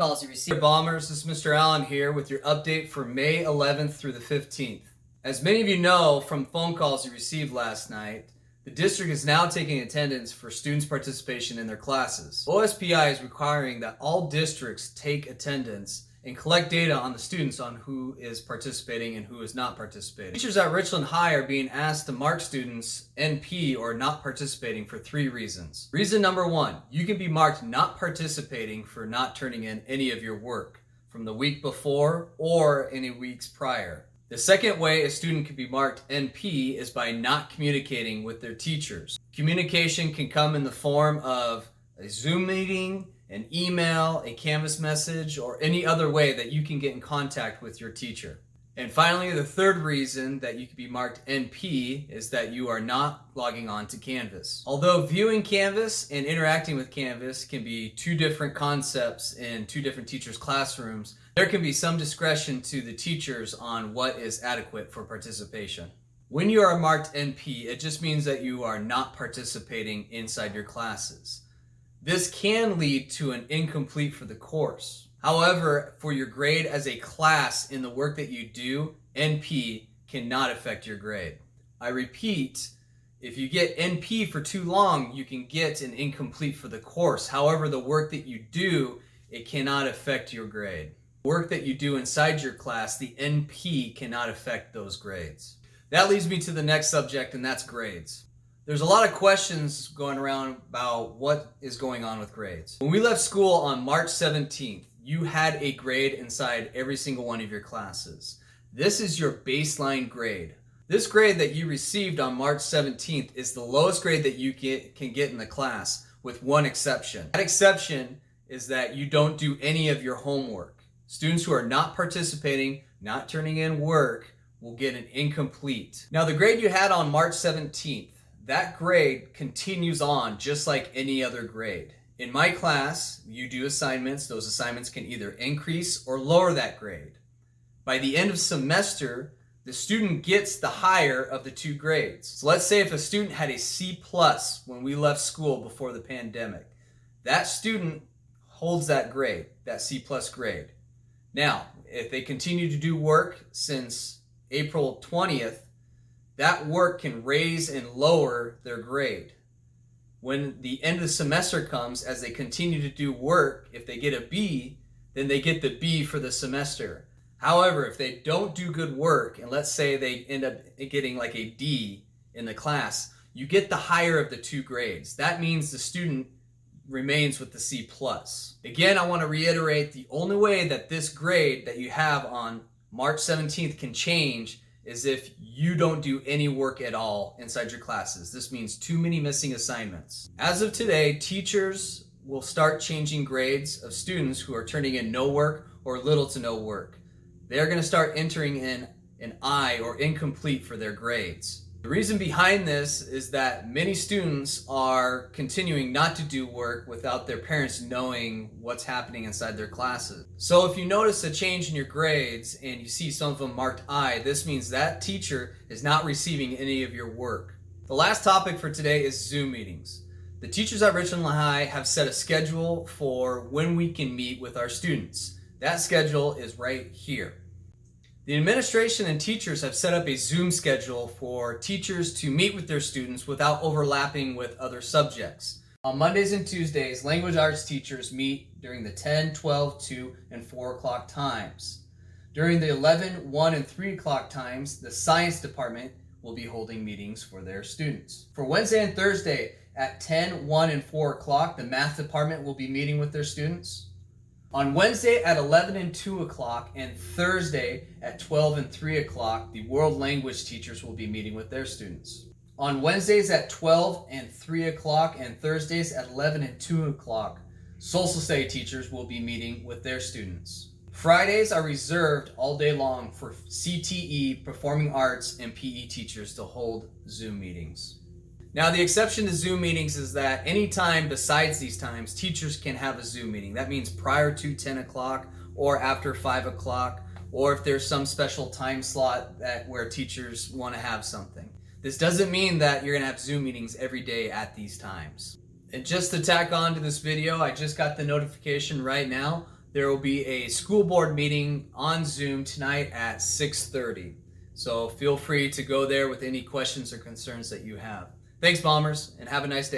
calls you received. Bombers, this is Mr. Allen here with your update for May 11th through the 15th. As many of you know from phone calls you received last night, the district is now taking attendance for students' participation in their classes. OSPI is requiring that all districts take attendance and collect data on the students on who is participating and who is not participating. Teachers at Richland High are being asked to mark students NP or not participating for 3 reasons. Reason number 1, you can be marked not participating for not turning in any of your work from the week before or any weeks prior. The second way a student can be marked NP is by not communicating with their teachers. Communication can come in the form of a Zoom meeting, an email, a Canvas message, or any other way that you can get in contact with your teacher. And finally, the third reason that you can be marked NP is that you are not logging on to Canvas. Although viewing Canvas and interacting with Canvas can be 2 different concepts in 2 different teachers' classrooms, there can be some discretion to the teachers on what is adequate for participation. When you are marked NP, it just means that you are not participating inside your classes. This can lead to an incomplete for the course. However, for your grade as a class in the work that you do, NP cannot affect your grade. I repeat, if you get NP for too long, you can get an incomplete for the course. However, the work that you do, it cannot affect your grade. Work that you do inside your class, the NP cannot affect those grades. That leads me to the next subject, and that's grades. There's a lot of questions going around about what is going on with grades. When we left school on March 17th, you had a grade inside every single one of your classes. This is your baseline grade. This grade that you received on March 17th is the lowest grade that you can get in the class, with one exception. That exception is that you don't do any of your homework. Students who are not participating, not turning in work, will get an incomplete. Now, the grade you had on March 17th, that grade continues on just like any other grade. In my class, you do assignments. Those assignments can either increase or lower that grade. By the end of semester, the student gets the higher of the 2 grades. So let's say if a student had a C+ when we left school before the pandemic, that student holds that grade, that C+ grade. Now, if they continue to do work since April 20th, that work can raise and lower their grade. When the end of the semester comes, as they continue to do work, if they get a B, then they get the B for the semester. However, if they don't do good work, and let's say they end up getting like a D in the class, you get the higher of the 2 grades. That means the student remains with the C+. Again, I want to reiterate, the only way that this grade that you have on March 17th can change is if you don't do any work at all inside your classes. This means too many missing assignments. As of today, teachers will start changing grades of students who are turning in no work or little to no work. They're going to start entering in an I or incomplete for their grades. The reason behind this is that many students are continuing not to do work without their parents knowing what's happening inside their classes. So if you notice a change in your grades and you see some of them marked I, this means that teacher is not receiving any of your work. The last topic for today is Zoom meetings. The teachers at Richland High have set a schedule for when we can meet with our students. That schedule is right here. The administration and teachers have set up a Zoom schedule for teachers to meet with their students without overlapping with other subjects. On Mondays and Tuesdays, language arts teachers meet during the 10, 12, 2, and 4 o'clock times. During the 11, 1, and 3 o'clock times, the science department will be holding meetings for their students. For Wednesday and Thursday at 10, 1, and 4 o'clock, the math department will be meeting with their students. On Wednesday at 11 and 2 o'clock and Thursday at 12 and 3 o'clock, the world language teachers will be meeting with their students. On Wednesdays at 12 and 3 o'clock and Thursdays at 11 and 2 o'clock, social study teachers will be meeting with their students. Fridays are reserved all day long for CTE, performing arts, and PE teachers to hold Zoom meetings. Now, the exception to Zoom meetings is that any time besides these times, teachers can have a Zoom meeting. That means prior to 10 o'clock or after 5 o'clock, or if there's some special time slot where teachers want to have something. This doesn't mean that you're going to have Zoom meetings every day at these times. And just to tack on to this video, I just got the notification right now there will be a school board meeting on Zoom tonight at 6:30. So feel free to go there with any questions or concerns that you have. Thanks, Bombers, and have a nice day.